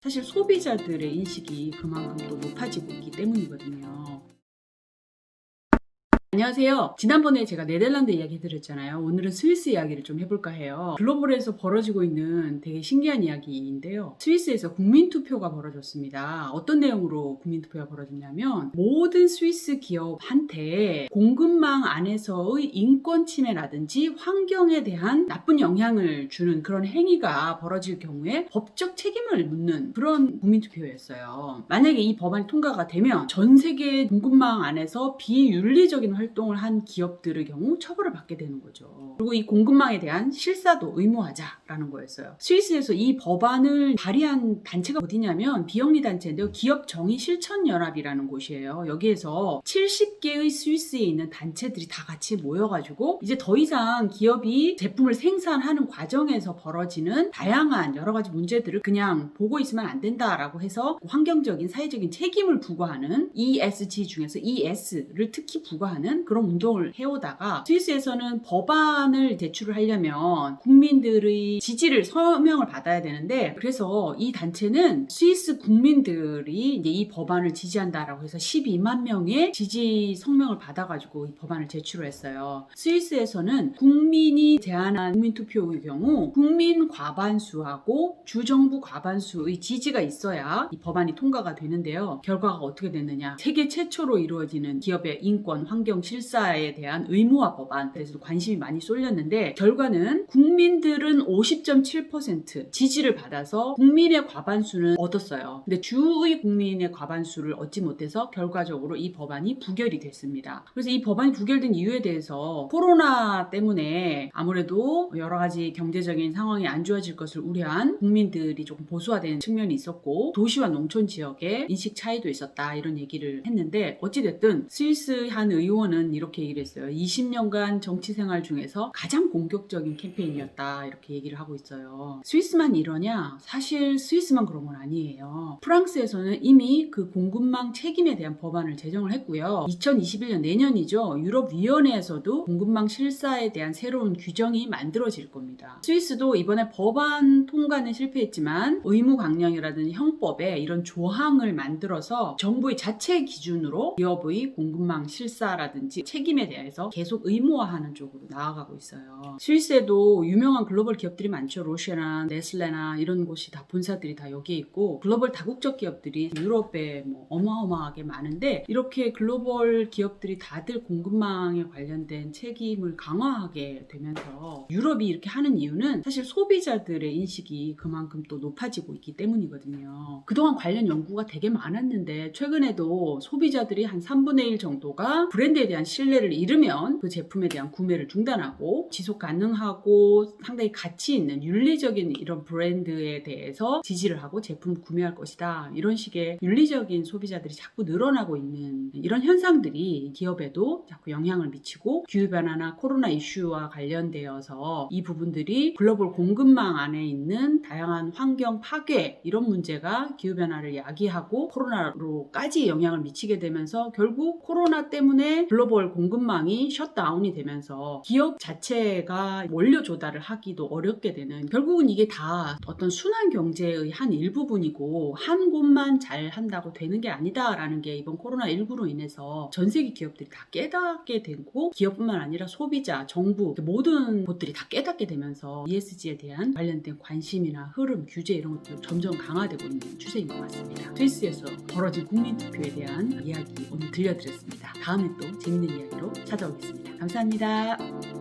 사실 소비자들의 인식이 그만큼 또 높아지고 있기 때문이거든요. 안녕하세요. 지난번에 제가 네덜란드 이야기 해드렸잖아요. 오늘은 스위스 이야기를 좀 해볼까 해요. 글로벌에서 벌어지고 있는 되게 신기한 이야기인데요. 스위스에서 국민투표가 벌어졌습니다. 어떤 내용으로 국민투표가 벌어졌냐면 모든 스위스 기업한테 공급망 안에서의 인권 침해라든지 환경에 대한 나쁜 영향을 주는 그런 행위가 벌어질 경우에 법적 책임을 묻는 그런 국민투표였어요. 만약에 이 법안이 통과가 되면 전 세계 공급망 안에서 비윤리적인 활동을 한 기업들의 경우 처벌을 받게 되는 거죠. 그리고 이 공급망에 대한 실사도 의무화자라는 거였어요. 스위스에서 이 법안을 발의한 단체가 어디냐면 비영리 단체인데요. 기업정의실천연합이라는 곳이에요. 여기에서 70개의 스위스에 있는 단체들이 다 같이 모여가지고 이제 더 이상 기업이 제품을 생산하는 과정에서 벌어지는 다양한 여러 가지 문제들을 그냥 보고 있으면 안 된다라고 해서 환경적인 사회적인 책임을 부과하는 ESG 중에서 ES를 특히 부과하는 그런 운동을 해오다가 스위스에서는 법안을 제출을 하려면 국민들의 지지를 서명을 받아야 되는데, 그래서 이 단체는 스위스 국민들이 이제 이 법안을 지지한다라고 해서 12만 명의 지지 성명을 받아가지고 이 법안을 제출을 했어요. 스위스에서는 국민이 제안한 국민투표의 경우 국민 과반수하고 주정부 과반수의 지지가 있어야 이 법안이 통과가 되는데요. 결과가 어떻게 됐느냐? 세계 최초로 이루어지는 기업의 인권, 환경 실사에 대한 의무화 법안, 그래서 관심이 많이 쏠렸는데 결과는 국민들은 50.7% 지지를 받아서 국민의 과반수는 얻었어요. 근데 주의 국민의 과반수를 얻지 못해서 결과적으로 이 법안이 부결이 됐습니다. 그래서 이 법안이 부결된 이유에 대해서 코로나 때문에 아무래도 여러 가지 경제적인 상황이 안 좋아질 것을 우려한 국민들이 조금 보수화된 측면이 있었고 도시와 농촌 지역에 인식 차이도 있었다, 이런 얘기를 했는데 어찌됐든 스위스 한 의원은 이렇게 얘기를 했어요. 20년간 정치 생활 중에서 가장 공격적인 캠페인이었다, 이렇게 얘기를 하고 있어요. 스위스만 이러냐? 사실 스위스만 그런 건 아니에요. 프랑스에서는 이미 그 공급망 책임에 대한 법안을 제정을 했고요. 2021년 내년이죠. 유럽위원회에서도 공급망 실사에 대한 새로운 규정이 만들어질 겁니다. 스위스도 이번에 법안 통과는 실패했지만 의무 강령이라든지 형법에 이런 조항을 만들어서 정부의 자체 기준으로 기업의 공급망 실사라든지 책임에 대해서 계속 의무화하는 쪽으로 나아가고 있어요. 스위스에도 유명한 글로벌 기업들이 많죠. 로쉐나 네슬레나 이런 곳이 다 본사들이 다 여기에 있고 글로벌 다국적 기업들이 유럽에 어마어마하게 많은데 이렇게 글로벌 기업들이 다들 공급망에 관련된 책임을 강화하게 되면서 유럽이 이렇게 하는 이유는 사실 소비자들의 인식이 그만큼 또 높아지고 있기 때문이거든요. 그동안 관련 연구가 되게 많았는데 최근에도 소비자들이 한 3분의 1 정도가 브랜드에 대한 신뢰를 잃으면 그 제품에 대한 구매를 중단하고 지속 가능하고 상당히 가치 있는 윤리적인 이런 브랜드에 대해서 지지를 하고 제품을 구매할 것이다, 이런 식의 윤리적인 소비자들이 자꾸 늘어나고 있는 이런 현상들이 기업에도 자꾸 영향을 미치고 기후변화나 코로나 이슈와 관련되어서 이 부분들이 글로벌 공급망 안에 있는 다양한 환경 파괴, 이런 문제가 기후변화를 야기하고 코로나로까지 영향을 미치게 되면서 결국 코로나 때문에 글로벌 공급망이 셧다운이 되면서 기업 자체가 원료 조달을 하기도 어렵게 되는, 결국은 이게 다 어떤 순환 경제의 한 일부분이고 한 곳만 잘 한다고 되는 게 아니다라는 게 이번 코로나19로 인해서 전 세계 기업들이 다 깨닫게 되고 기업뿐만 아니라 소비자, 정부 모든 곳들이 다 깨닫게 되면서 ESG에 대한 관련된 관심이나 흐름, 규제 이런 것들이 점점 강화되고 있는 추세인 것 같습니다. 스위스에서 벌어진 국민투표에 대한 이야기 오늘 들려드렸습니다. 다음에 또 재밌는 이야기로 찾아오겠습니다. 감사합니다.